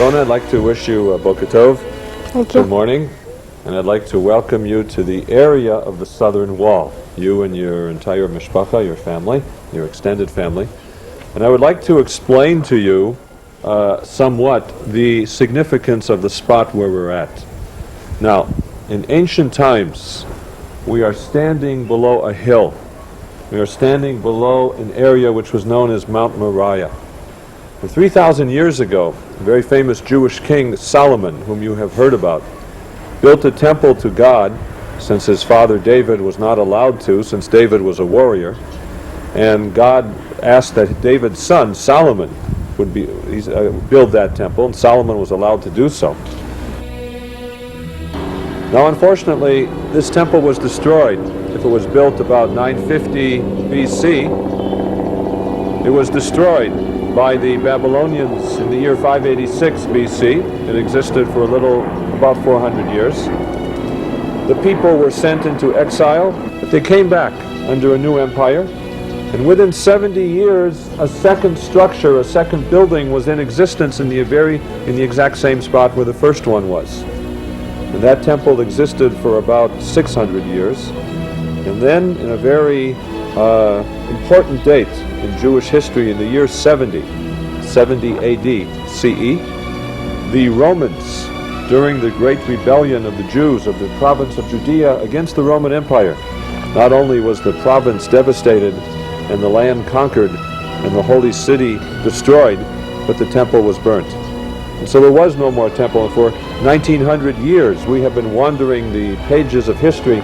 Jonah, I'd like to wish you Boker Tov. Thank you. Good morning. And I'd like to welcome you to the area of the southern wall, you and your entire mishpacha, your family, your extended family. And I would like to explain to you somewhat the significance of the spot where we're at. Now, in ancient times, we are standing below a hill. We are standing below an area which was known as Mount Moriah. And 3,000 years ago, a very famous Jewish king, Solomon, whom you have heard about, built a temple to God, since his father David was not allowed to, since David was a warrior. And God asked that David's son, Solomon, would build that temple, and Solomon was allowed to do so. Now, unfortunately, this temple was destroyed. If it was built about 950 BC, it was destroyed by the Babylonians in the year 586 BC. It existed for about 400 years. The people were sent into exile, but they came back under a new empire. And within 70 years, a second structure, a second building was in existence in the exact same spot where the first one was. And that temple existed for about 600 years. And then, in a very important date in Jewish history, in the year 70 AD CE, the Romans, during the great rebellion of the Jews of the province of Judea against the Roman Empire, not only was the province devastated and the land conquered and the holy city destroyed, but the temple was burnt. And so there was no more temple, and for 1900 years we have been wandering the pages of history,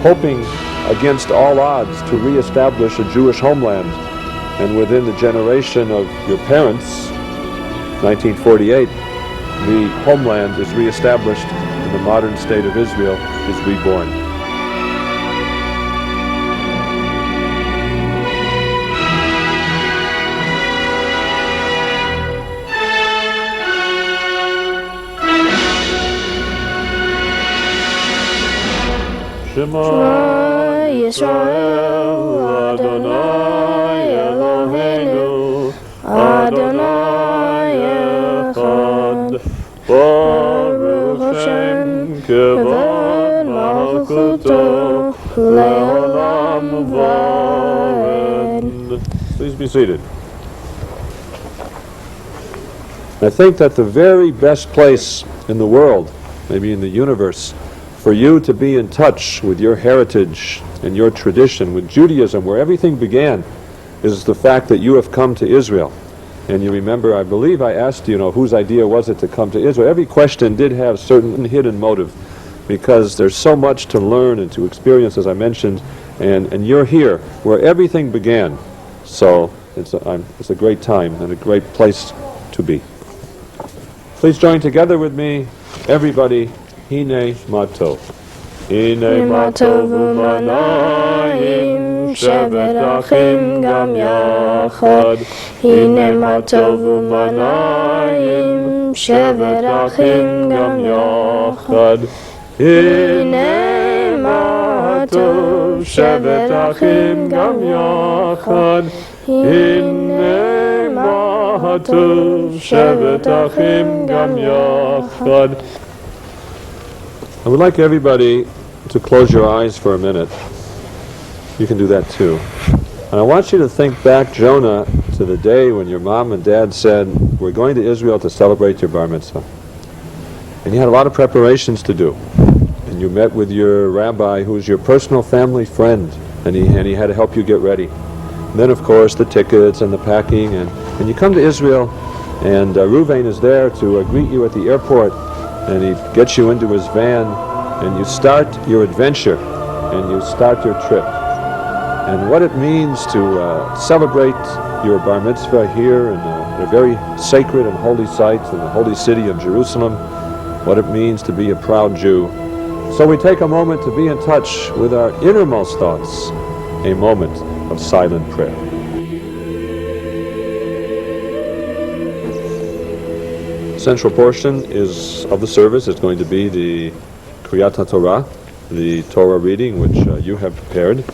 hoping against all odds to reestablish a Jewish homeland. And within the generation of your parents, 1948, the homeland is reestablished and the modern state of Israel is reborn. Shema Yisrael, Adonai Eloheinu, Adonai Echad, Baruch Hashem, Kevod Malchuto, Le'olam Va'ed. Please be seated. I think that the very best place in the world, maybe in the universe, for you to be in touch with your heritage and your tradition, with Judaism, where everything began, is the fact that you have come to Israel. And you remember, I believe I asked you, whose idea was it to come to Israel? Every question did have certain hidden motive, because there's so much to learn and to experience, as I mentioned, and you're here, where everything began. So it's a great time and a great place to be. Please join together with me, everybody. Hine matov. Hine matov u'manayim shevet achim gam yachad. Hine matov u'manayim shevet achim gam yachad. Hine matov shevet achim gam yachad. Hine matov shevet achim gam yachad. I would like everybody to close your eyes for a minute. You can do that too. And I want you to think back, Jonah, to the day when your mom and dad said, we're going to Israel to celebrate your bar mitzvah. And you had a lot of preparations to do. And you met with your rabbi, who's your personal family friend, and he had to help you get ready. And then, of course, the tickets and the packing. And you come to Israel, and Reuven is there to greet you at the airport. And he gets you into his van, and you start your adventure, and you start your trip. And what it means to celebrate your bar mitzvah here in a very sacred and holy site in the holy city of Jerusalem, what it means to be a proud Jew. So we take a moment to be in touch with our innermost thoughts, a moment of silent prayer. Central portion of the service is going to be the Kriyat HaTorah, the Torah reading which you have prepared.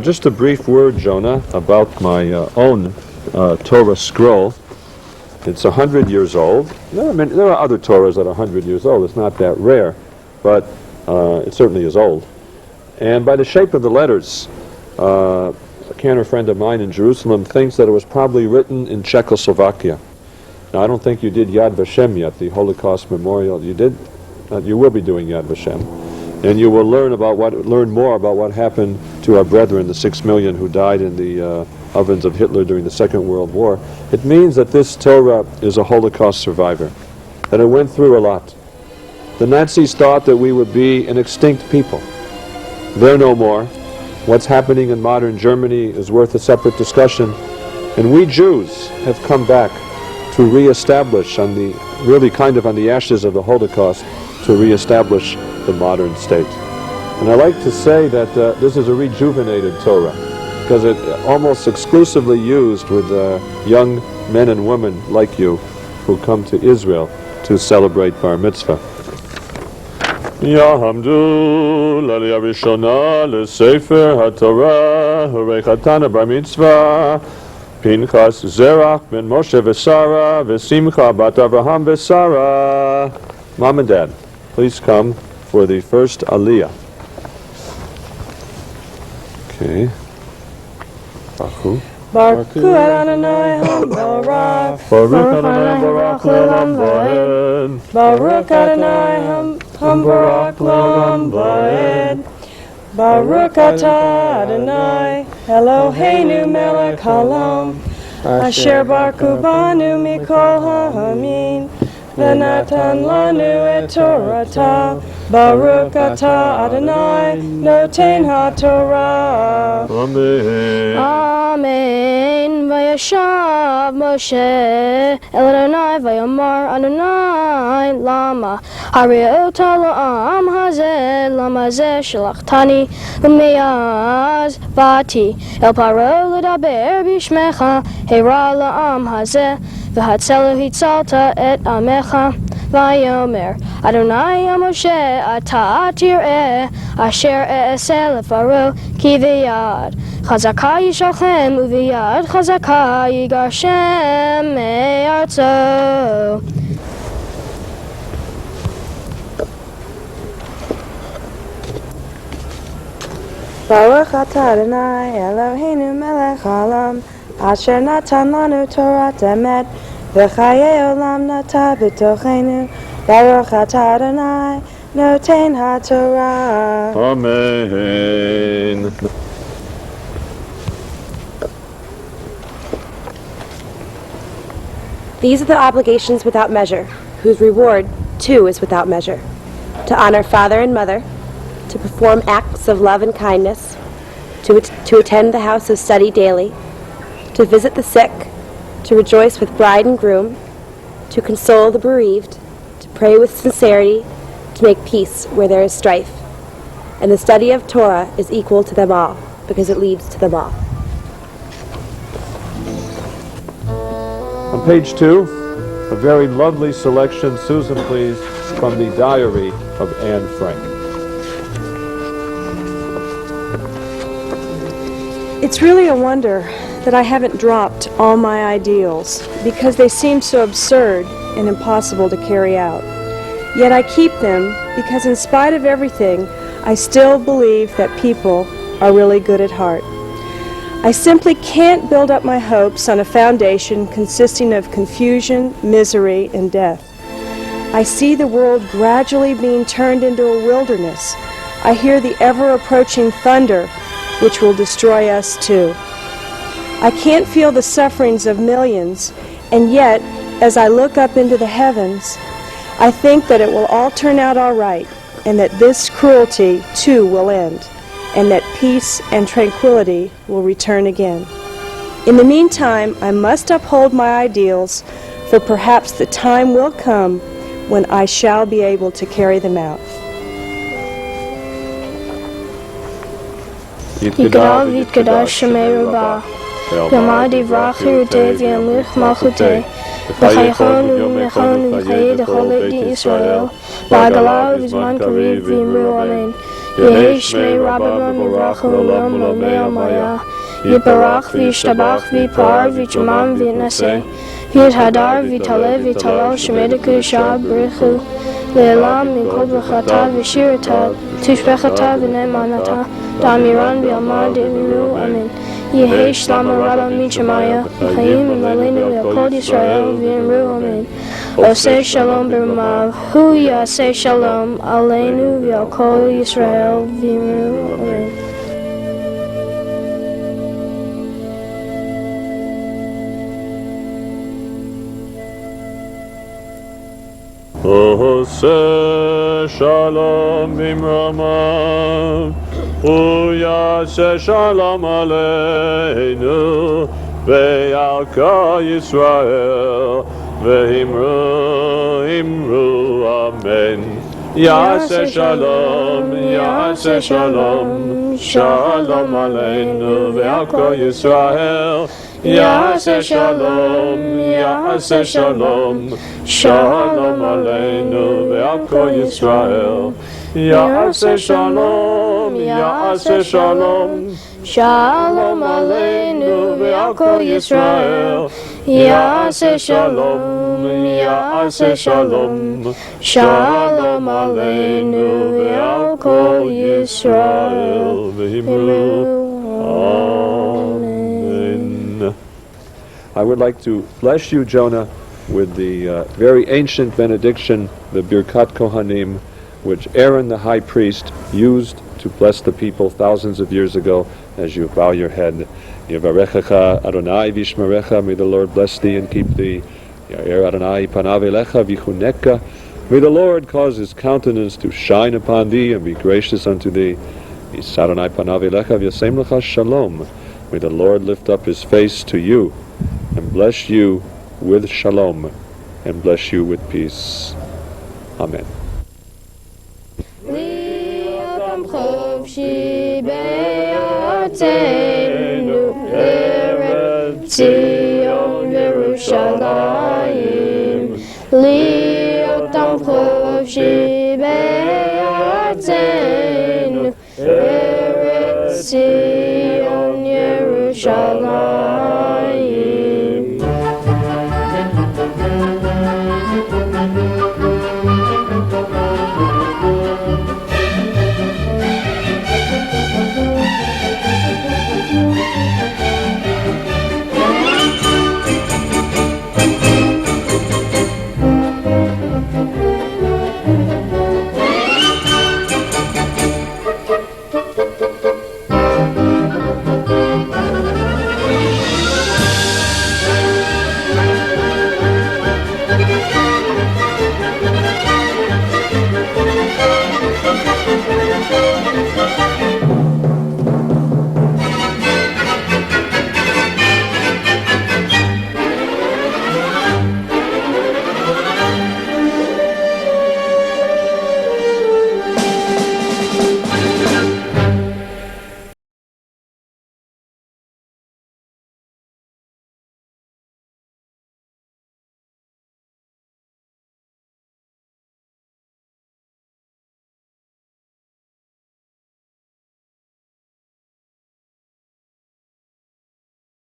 Just a brief word, Jonah, about my own Torah scroll. It's 100 years old. There are other Torahs that are 100 years old. It's not that rare, but it certainly is old. And by the shape of the letters, a cantor friend of mine in Jerusalem thinks that it was probably written in Czechoslovakia. Now, I don't think you did Yad Vashem yet, the Holocaust Memorial. You did. You will be doing Yad Vashem, and you will learn more about what happened to our brethren, the 6 million who died in the ovens of Hitler during the Second World War. It means that this Torah is a Holocaust survivor, that it went through a lot. The Nazis thought that we would be an extinct people. They're no more. What's happening in modern Germany is worth a separate discussion. And we Jews have come back to reestablish on the ashes of the Holocaust, to reestablish the modern state. And I like to say that this is a rejuvenated Torah, because it almost exclusively used with young men and women like you who come to Israel to celebrate Bar Mitzvah. Yahamdu l'Aliyah Rishona l'Sefer HaTorah Hurei Bar Mitzvah Pinchas Zerach ben Moshe v'Sara v'Simcha bat Avraham v'Sara. Mom and Dad, please come for the first Aliyah. Okay. Baruch. Baruch Adonai HaBarak, Baruch Adonai Barak Le'olam Va'ed. Baruch Adonai HaBarak Le'olam Va'ed. Baruch Atah Adonai Eloheinu Melech Haolam, Asher Baruchu Banu Mikol Ha'amin, V'natan Lanu Et Torata. Baruch Atah Adonai Noten HaTorah. Amen. Amen. Vayashav Moshe El Adonai Vayamar Adonai Lama Hariota La'am Hazeh Lama Zeh Shalchtani U'meyaz Vati El Paro L'daber Bishmecha Hera La'am Hazeh V'hatzelu Hitzalta Et Amecha Vayomer Adonai Moshe Ata Tir'eh Asher E'eseh Lefaro Ki V'yad Chazaka Yishalchem Uv'yad Chazaka Yigarshem Me'artzo. Baruch Atah Adonai Eloheinu Melech Haolam, Asher Natan Lanu Torat Emet, V'chayei Olam Nata B'tochenu. Baruch Atah Adonai Noten HaTorah. Amen. These are the obligations without measure, whose reward, too, is without measure. To honor father and mother, to perform acts of love and kindness, to attend the house of study daily, to visit the sick, to rejoice with bride and groom, to console the bereaved, to pray with sincerity, to make peace where there is strife. And the study of Torah is equal to them all, because it leads to them all. On page 2, a very lovely selection, Susan please, from the diary of Anne Frank. It's really a wonder that I haven't dropped all my ideals, because they seem so absurd and impossible to carry out. Yet I keep them because in spite of everything, I still believe that people are really good at heart. I simply can't build up my hopes on a foundation consisting of confusion, misery, and death. I see the world gradually being turned into a wilderness. I hear the ever-approaching thunder, which will destroy us too. I can't feel the sufferings of millions, and yet, as I look up into the heavens, I think that it will all turn out all right, and that this cruelty too will end, and that peace and tranquility will return again. In the meantime, I must uphold my ideals, for perhaps the time will come when I shall be able to carry them out. Yikadav Yitkadash Shemei Rabbah Yamad Yivrach Yirutei V'yamlich Malchutei V'chayachon U'mechon V'chayei D'chol Beit Yisrael V'agala V'zman Kariv V'yimru Amen Yehi Shmei Rabbah V'mivrach L'olam L'omei Amaya Yiparach v'yishtabach v'yipar v'yichamam v'yinaseh. Yidhadar v'yitale v'yitalal shemedek shah b'richu. Le'elam mikol brachata v'shirata tishbechata v'ne'manata da'amiran v'yamad v'miru amin. Yehei shlama rabba minchamaya v'chayim v'aleinu v'yakod Yisrael v'yimru amin. Oseh shalom b'ramav hu yaseh shalom aleinu v'yakod Yisrael v'yimru amin. Oseh shalom b'ramav hu yaseh shalom aleinu v'yakod Yisrael v'himru amen. Yaseh shalom, Yaseh shalom, shalom aleinu v'yakod Yisrael. Yaseh shalom, Yaseh shalom, shalom aleinu v'yakod Yisrael. Yaseh shalom, Yaseh shalom, shalom aleinu v'yakod Yisrael. Yaseh shalom, Yaseh shalom, shalom aleinu v'yakod Yisrael v'himru. Amen. I would like to bless you, Jonah, with the very ancient benediction, the Birkat Kohanim, which Aaron the high priest used to bless the people thousands of years ago. As you bow your head, Yevarechecha Adonai v'yishmerecha, may the Lord bless thee and keep thee. Yair Adonai panav elecha v'chuneka, may the Lord cause his countenance to shine upon thee and be gracious unto thee. Yis Adonai panav elecha v'yasem lecha shalom, may the Lord lift up his face to you and bless you with shalom and bless you with peace. Amen. Zion Yerushalayim Liotam Chovshi Be'artzenu Eretz Zion Yerushalayim.